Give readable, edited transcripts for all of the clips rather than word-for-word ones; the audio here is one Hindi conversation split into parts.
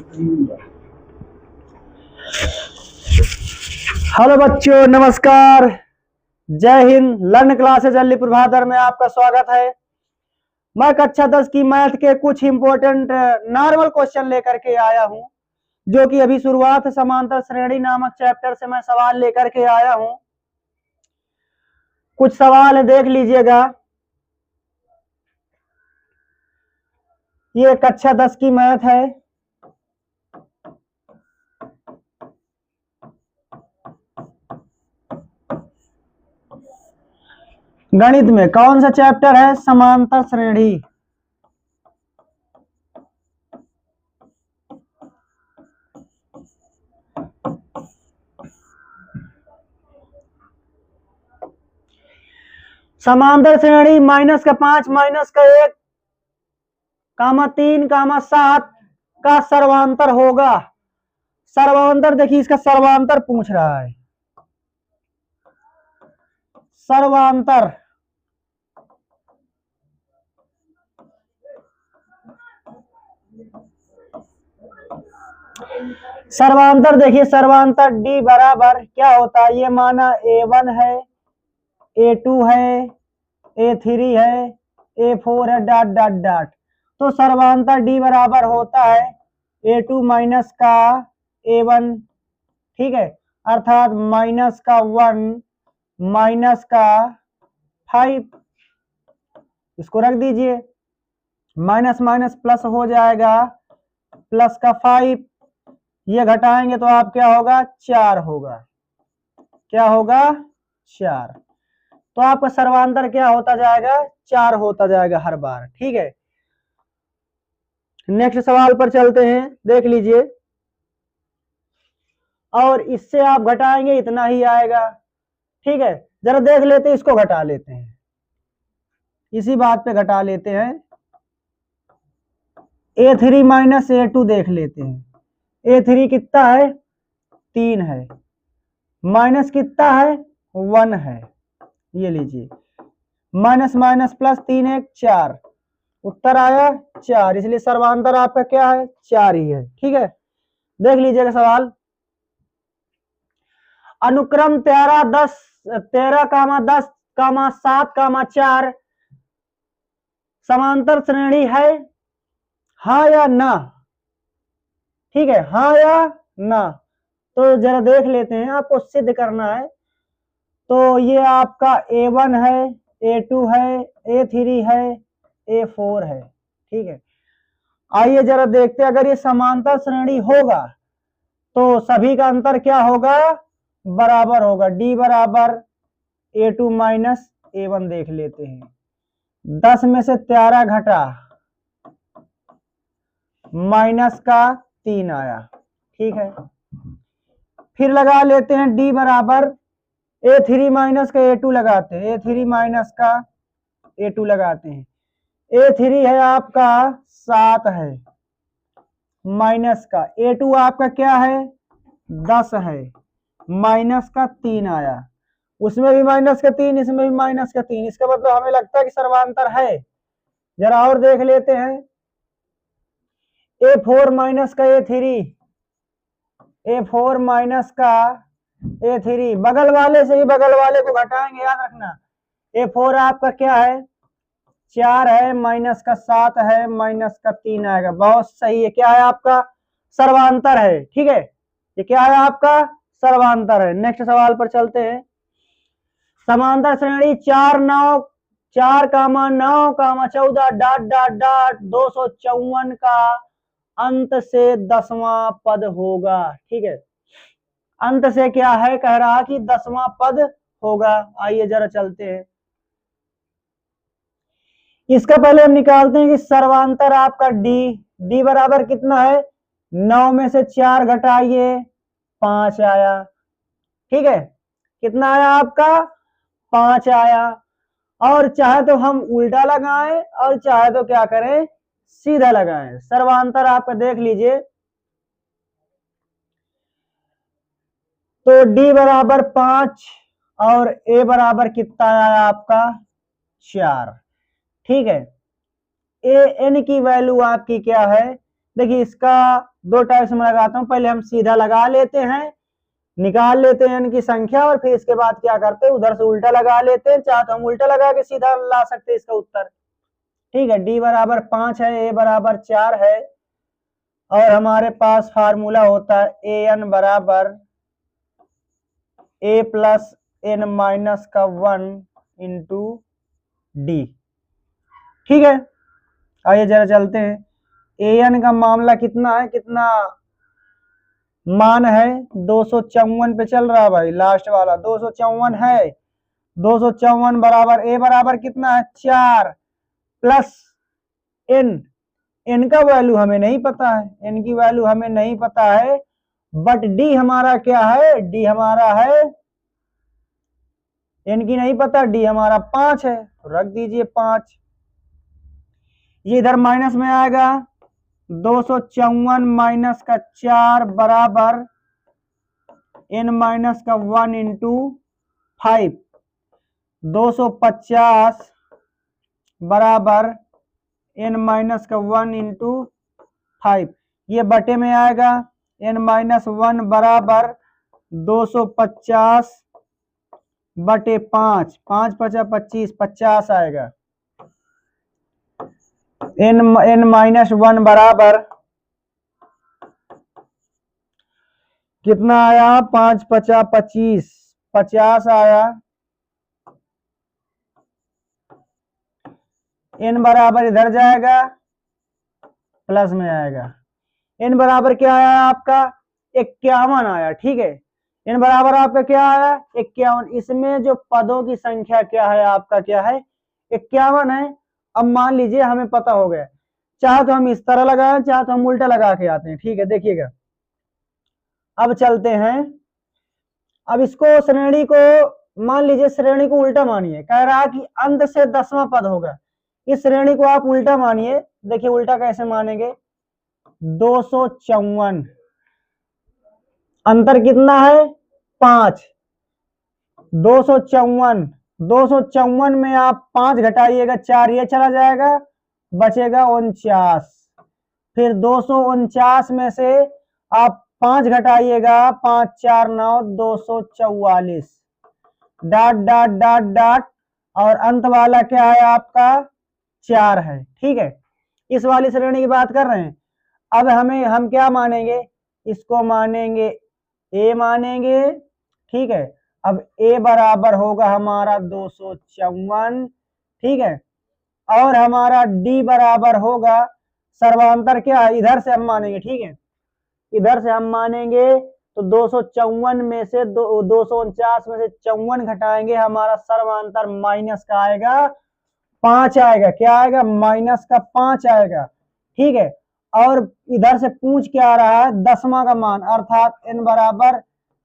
हेलो बच्चों, नमस्कार, जय हिंद। लर्न क्लासेज अली प्रभाकर में आपका स्वागत है। मैं कक्षा 10 की मैथ के कुछ इंपॉर्टेंट नॉर्मल क्वेश्चन लेकर के आया हूं, जो कि अभी शुरुआत समांतर श्रेणी नामक चैप्टर से मैं सवाल लेकर के आया हूं। कुछ सवाल देख लीजिएगा। ये कक्षा 10 की मैथ है। गणित में कौन सा चैप्टर है? समांतर श्रेणी। समांतर श्रेणी -5 -1 -3 -7 का सर्वांतर होगा। सर्वांतर देखिए, इसका सर्वांतर पूछ रहा है। सर्वांतर सर्वांतर देखिए, सर्वांतर D बराबर क्या होता है? ये माना A1 है, A2 है, A3 है, A4 है, डॉट डॉट डॉट। तो सर्वांतर D बराबर होता है A2 माइनस का A1, ठीक है, अर्थात -1 -5। इसको रख दीजिए, माइनस माइनस प्लस हो जाएगा, प्लस का 5, ये घटाएंगे तो आप क्या होगा? 4 होगा। क्या होगा? 4। तो आपका सर्वांतर क्या होता जाएगा? 4 होता जाएगा हर बार, ठीक है। नेक्स्ट सवाल पर चलते हैं, देख लीजिए। और इससे आप घटाएंगे इतना ही आएगा, ठीक है। जरा देख लेते हैं, इसको घटा लेते हैं, इसी बात पे घटा लेते हैं। A3 माइनस A2 देख लेते हैं। A3 कितना है? 3 है, माइनस कितना है? 1 है। ये लीजिए, माइनस माइनस प्लस 3 1 4, उत्तर आया 4, इसलिए सर्वांतर आपका क्या है? 4 ही है, ठीक है। देख लीजिएगा सवाल। अनुक्रम 13 10 13 10 7 4 समांतर श्रेणी है, हाँ या ना? ठीक है, हाँ या ना? तो जरा देख लेते हैं, आपको सिद्ध करना है। तो ये आपका A1 है, A2 है, A3 है, A4 है, ठीक है। आइए जरा देखते हैं, अगर ये समांतर श्रेणी होगा तो सभी का अंतर क्या होगा? बराबर होगा। D बराबर A2 माइनस A1 देख लेते हैं। 10 में से 13 घटा, माइनस का 3 आया, ठीक है। फिर लगा लेते हैं D बराबर A3 माइनस का A2 लगाते हैं, A3 माइनस का A2 लगाते हैं। A3 है आपका 7 है, माइनस का A2 आपका क्या है? 10 है, माइनस का 3 आया, उसमें भी माइनस का 3, इसमें भी माइनस का 3। इसका मतलब हमें लगता है कि सर्वांतर है। जरा और देख लेते हैं। A4 माइनस का A3, A4 माइनस का A3, बगल वाले से ही बगल वाले को घटाएंगे, याद रखना। A4 आपका क्या है? 4 है, माइनस का 7 है, माइनस का 3 आएगा। बहुत सही है, क्या है आपका? सर्वांतर है, ठीक है। ये क्या है आपका? सर्वांतर है। नेक्स्ट सवाल पर चलते हैं। समांतर श्रेणी 4 9 4 9 14 डॉट डॉट डॉट 254 का अंत से 10वां पद होगा, ठीक है। अंत से क्या है? कह रहा कि 10वां पद होगा। आइए जरा चलते हैं, इसका पहले हम निकालते हैं कि सर्वांतर आपका D बराबर कितना है? 9 में से 4 घटाइए, 5 आया, ठीक है। कितना आया आपका? 5 आया। और चाहे तो हम उल्टा लगाएं और चाहे तो क्या करें? सीधा लगाएं। सर्वांतर आपका देख लीजिए, तो D बराबर 5 और A बराबर कितना आया आपका? 4, ठीक है। A n की वैल्यू आपकी क्या है? देखिए इसका दो टाइप से मैं लगाता हूँ, पहले हम सीधा लगा लेते हैं, निकाल लेते हैं इनकी संख्या, और फिर इसके बाद क्या करते हैं उधर से उल्टा लगा लेते हैं, चाहे तो हम उल्टा लगा के सीधा ला सकते हैं इसका उत्तर। ठीक है, डी बराबर 5 है, ए बराबर 4 है, और हमारे पास फार्मूला होता है ए एन बराबर ए प्लस एन माइनस का 1 इंटू डी। ठीक है, आइए जरा चलते हैं, ए एन का मामला कितना है, कितना मान है, 254 पे चल रहा है भाई, लास्ट वाला 254 है, 254 बराबर ए बराबर कितना है 4 प्लस एन, एन का वैल्यू हमें नहीं पता है, एन की वैल्यू हमें नहीं पता है, बट डी हमारा क्या है, डी हमारा है, एन की नहीं पता, डी हमारा 5 है, रख दीजिए 5, ये इधर माइनस में आएगा, 254 माइनस का 4 बराबर एन माइनस का 1 इंटू 5, 250 बराबर एन माइनस का 1 इंटू 5, ये बटे में आएगा, एन माइनस 1 बराबर 250 बटे 5, 5 पचा 25, 50 आएगा, एन माइनस 1 बराबर कितना आया, 5 पचा 25, 50 आया, एन बराबर इधर जाएगा प्लस में आएगा, एन बराबर क्या आया आपका 51 आया। ठीक है, एन बराबर आपका क्या आया 51, इसमें जो पदों की संख्या क्या है आपका क्या है 51 है। अब मान लीजिए हमें पता हो गया, चाहे तो हम इस तरह लगाएं, चाहे तो हम उल्टा लगा के आते हैं। ठीक है, देखिएगा अब चलते हैं, अब इसको श्रेणी को मान लीजिए, श्रेणी को उल्टा मानिए, कह रहा है कि अंत से 10वां पद होगा, इस श्रेणी को आप उल्टा मानिए, देखिए उल्टा कैसे मानेंगे, 254, अंतर कितना है 5, 254, 254 में आप 5 घटाइएगा 4 ये चला जाएगा, बचेगा 49, फिर 249 में से आप 5 घटाइएगा, 5 4 9, 244, डाट डाट डाट डाट, और अंत वाला क्या है आपका 4 है। ठीक है, इस वाली श्रेणी की बात कर रहे हैं। अब हम क्या मानेंगे, इसको मानेंगे ए मानेंगे। ठीक है, अब ए बराबर होगा हमारा 254, ठीक है, और हमारा डी बराबर होगा, सर्वांतर क्या है इधर से हम मानेंगे। ठीक है, इधर से हम मानेंगे तो 254 में से 249 में से 54 घटाएंगे, हमारा सर्वांतर माइनस का आएगा 5 आएगा, क्या आएगा माइनस का 5 आएगा। ठीक है, और इधर से पूछ क्या आ रहा है 10वां का मान, अर्थात n बराबर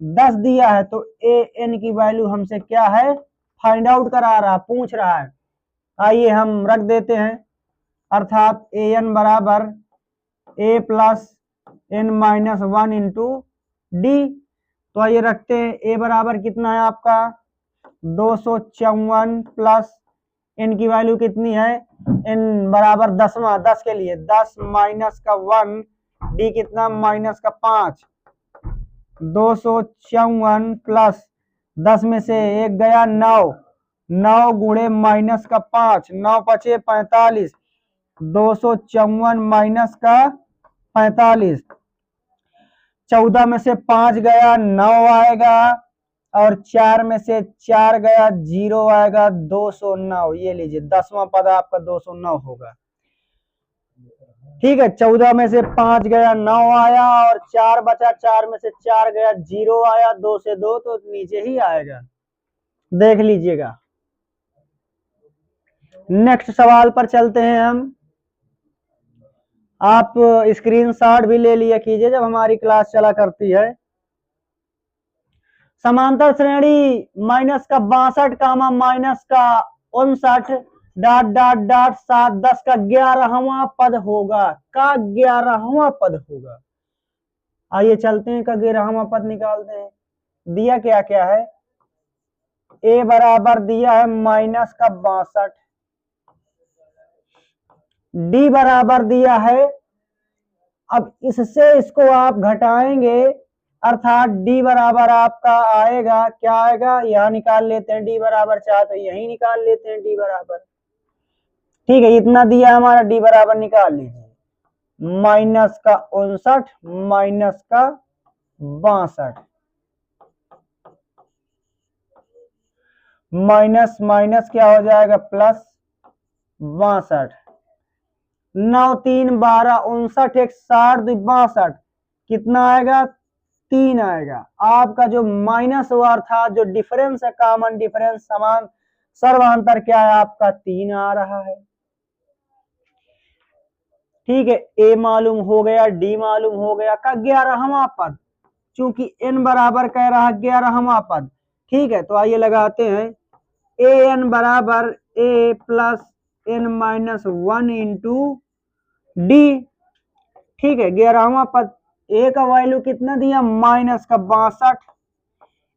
10 दिया है, तो ए एन की वैल्यू हमसे क्या है फाइंड आउट करा रहा, पूछ रहा है। आइए हम रख देते हैं, अर्थात ए एन बराबर A plus N minus 1 into D. तो आइए रखते हैं, ए बराबर कितना है आपका 254 प्लस एन की वैल्यू कितनी है, एन बराबर 10वां, 10 के लिए 10 माइनस का 1, डी कितना माइनस का 5, 254 प्लस 10 में से 1 गया 9, 9 गुणे माइनस का 5, 9 पचे 45, 254 माइनस का 45, 14 में से 5 गया 9 आएगा, और 4 में से 4 गया 0 आएगा, 209। ये लीजिए 10वां पद आपका 209 होगा। ठीक है, 14 में से 5 गया 9 आया, और 4 बचा, 4 में से 4 गया 0 आया, 2 से 2 तो नीचे ही आएगा, देख लीजिएगा। नेक्स्ट सवाल पर चलते हैं हम, आप स्क्रीनशॉट भी ले लिया कीजिए जब हमारी क्लास चला करती है। समांतर श्रेणी माइनस का 62 कामा माइनस का 59 डाट डाट डाट 7 10 का 11वां पद होगा, का 11वां पद होगा। आइए चलते हैं, का 11वां पद निकालते हैं। दिया क्या क्या है, ए बराबर दिया है माइनस का 62, डी बराबर दिया है अब इससे इसको आप घटाएंगे, अर्थात d बराबर आपका आएगा, क्या आएगा, यहाँ निकाल लेते हैं d बराबर 4, तो यही निकाल लेते हैं d बराबर, ठीक है, इतना दिया हमारा, d बराबर निकाल लीजिए, माइनस का 59 माइनस का 62, माइनस माइनस क्या हो जाएगा, प्लस 62, 9 3 12 59 एक 60 62, कितना आएगा, 3 आएगा। आपका जो माइनस हुआ था, जो डिफरेंस है, कॉमन डिफरेंस, समान सर्वांतर क्या है आपका, 3 आ रहा है, ठीक है। ए मालूम हो गया, डी मालूम हो गया, का 11वां पद, चूंकि n बराबर कह रहा है 11वां पद, ठीक है। तो आइए लगाते हैं, ए एन बराबर A plus n minus 1 into D, ठीक है। 11वां पद, ए का वैल्यू कितना दिया, माइनस का 62,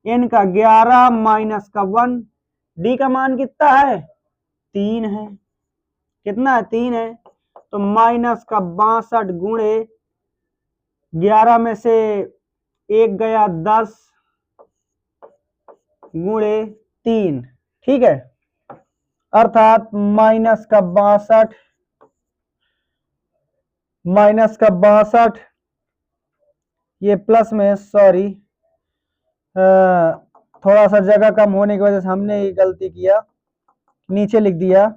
n का 11 माइनस का 1, डी का मान कितना है, 3 है, कितना है, 3 है। तो माइनस का 62 गुणे 11 में से 1 गया 10 गुणे 3, ठीक है, अर्थात माइनस का 62 माइनस का 62, ये प्लस में, सॉरी थोड़ा सा जगह कम होने की वजह से हमने ये गलती किया, नीचे लिख दिया,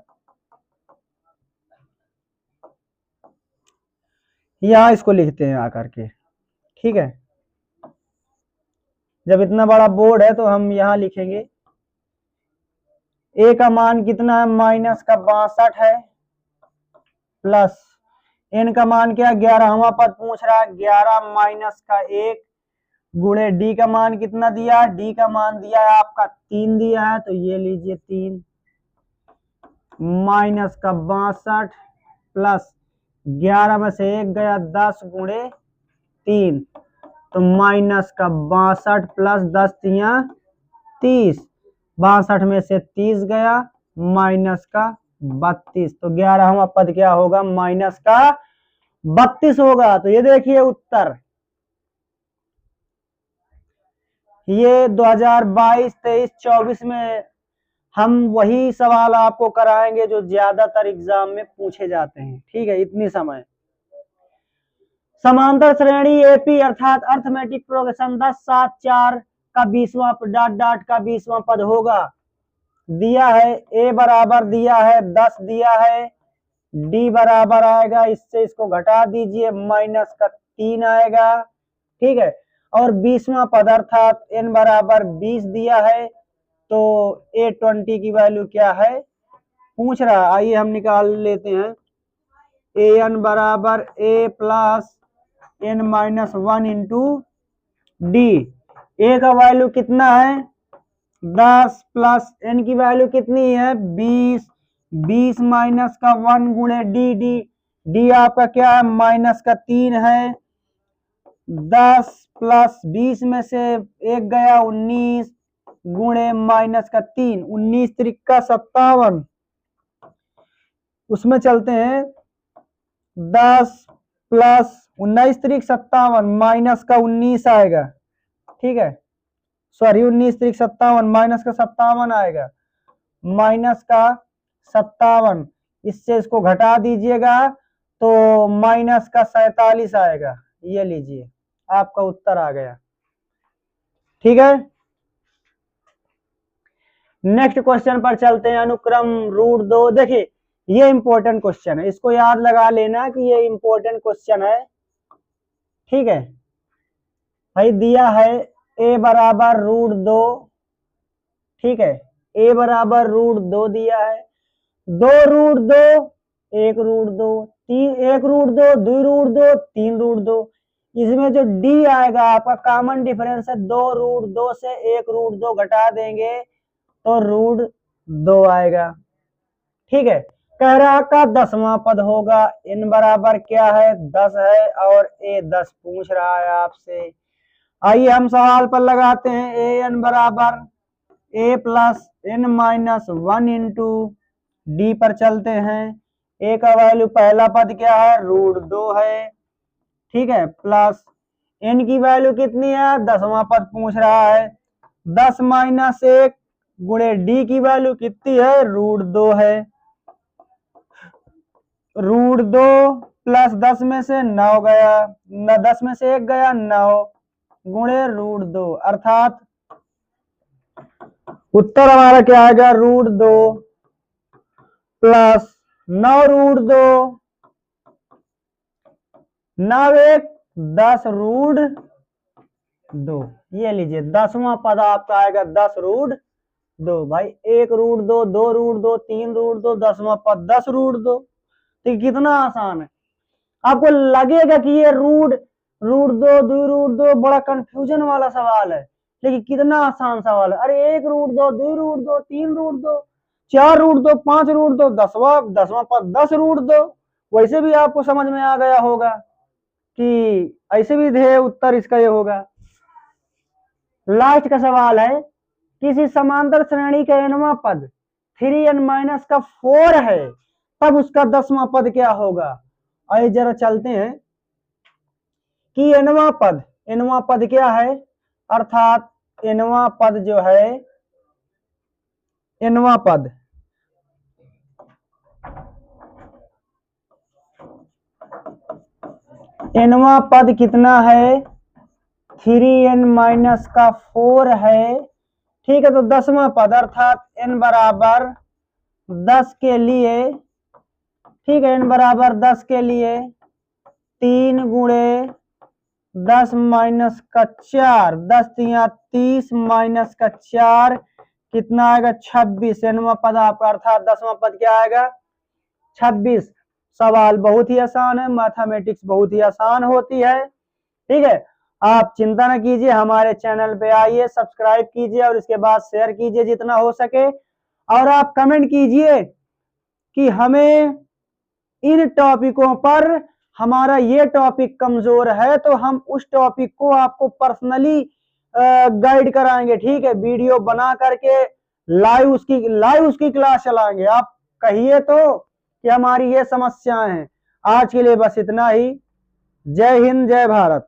यहां इसको लिखते हैं आकर के, ठीक है। जब इतना बड़ा बोर्ड है तो हम यहां लिखेंगे, ए का मान कितना है, माइनस का 62 है, प्लस एन का मान क्या, 11वां पद पूछ रहा है, 11 माइनस का 1 गुणे डी का मान कितना दिया, डी का मान दिया है आपका 3 दिया है, तो ये लीजिए 3 माइनस का 62 प्लस 11 में से 1 गया 10 गुणे 3, तो माइनस का 62 प्लस 10 तिया 30, 62 में से 30 गया, माइनस का 32, तो 11वां पद क्या होगा, माइनस का 32 होगा। तो ये देखिए उत्तर, ये 2022, 23, 24 में हम वही सवाल आपको कराएंगे जो ज्यादातर एग्जाम में पूछे जाते हैं, ठीक है। इतनी समय, समांतर श्रेणी एपी अर्थात अर्थमेटिक प्रोग्रेशन 10 7 4 का 20वां डॉट डॉट का 20वां पद होगा, दिया है, ए बराबर दिया है 10 दिया है, डी बराबर आएगा, इससे इसको घटा दीजिए, माइनस का 3 आएगा, ठीक है। और 20वां पद अर्थात n बराबर 20 दिया है, तो A20 की वैल्यू क्या है पूछ रहा है, आइए हम निकाल लेते हैं, an बराबर a plus n minus 1 into D, A का वैल्यू कितना है 10 प्लस n की वैल्यू कितनी है 20, 20 माइनस का 1 गुणे डी, डी आपका क्या है माइनस का 3 है, 10 प्लस 20 में से 1 गया 19 गुणे माइनस का 3, 19 त्रिका 57, उसमें चलते हैं 10 प्लस 19 त्रिक 57 माइनस का 19 आएगा, ठीक है, सॉरी 19 त्रिक 57 माइनस का 57 आएगा, माइनस का 57, इससे इसको घटा दीजिएगा तो माइनस का 47 आएगा, ये लीजिए आपका उत्तर आ गया, ठीक है। नेक्स्ट क्वेश्चन पर चलते हैं, अनुक्रम रूट 2, देखिए ये इंपॉर्टेंट क्वेश्चन है, इसको याद लगा लेना कि ये इंपॉर्टेंट क्वेश्चन है, ठीक है भाई। दिया है a बराबर रूट 2, ठीक है, a बराबर रूट 2 दिया है, 2 root 2 1 root 2 3 1 root 2 2 root 2 3 root 2, इसमें जो d आएगा आपका कॉमन डिफरेंस है, 2 रूट 2 से 1 रूट 2 घटा देंगे तो रूट 2 आएगा, ठीक है। कह रहा का 10वां पद होगा, n बराबर क्या है 10 है और a 10 पूछ रहा है आपसे। आइए हम सवाल पर लगाते हैं, ए एन बराबर a plus n minus 1 into D पर चलते हैं, a का वैल्यू पहला पद क्या है रूट 2 है, ठीक है, प्लस n की वैल्यू कितनी है, 10वां पद पूछ रहा है, 10 माइनस 1 गुणे d की वैल्यू कितनी है, √2 है, √2 प्लस 10 में से 9 गया, 10 में से 1 गया 9 गुणे √2, अर्थात उत्तर हमारा क्या आएगा, √2 प्लस 9 √2, 9 1 10 √2, ये लीजिए 10वां पद आपका आएगा 10 √2 भाई, 1 √2, 2 √2, 3 √2, 10वां पद 10 √2। तो कितना आसान है। आपको लगेगा कि ये √2, 2 √2 बड़ा कंफ्यूजन वाला सवाल है, लेकिन कितना आसान सवाल है। अरे 1 √2, 2 √2, 3 √2, 4 √2, 5 √2, 10वां पद 10 √2। वैसे भी आपको समझ में आ गया होगा कि ऐसे भी ध्येय उत्तर इसका ये होगा। लास्ट का सवाल है, किसी समांतर श्रेणी का nवां पद 3n का 4 है, तब उसका 10वां पद क्या होगा। आइए जरा चलते हैं कि nवां पद क्या है, अर्थात nवां पद जो है, nवां पद कितना है, 3n का 4 है, ठीक है। तो 10वां पद अर्थात n बराबर 10 के लिए, ठीक है, n बराबर 10 के लिए 3 गुणे 10 माइनस का 4, 10 3 30 माइनस का 4 कितना आएगा, 26। nवां पद आपका अर्थात 10वां पद क्या आएगा, 26। सवाल बहुत ही आसान है, मैथमेटिक्स बहुत ही आसान होती है, ठीक है। आप चिंता न कीजिए, हमारे चैनल पे आइए, सब्सक्राइब कीजिए और इसके बाद शेयर कीजिए जितना हो सके, और आप कमेंट कीजिए कि हमें इन टॉपिकों पर हमारा ये टॉपिक कमजोर है, तो हम उस टॉपिक को आपको पर्सनली गाइड कराएंगे, ठीक है, वीडियो बना करके लाइव उसकी क्लास चलाएंगे। आप कहिए तो कि हमारी ये समस्याएं हैं। आज के लिए बस इतना ही। जय हिंद, जय भारत।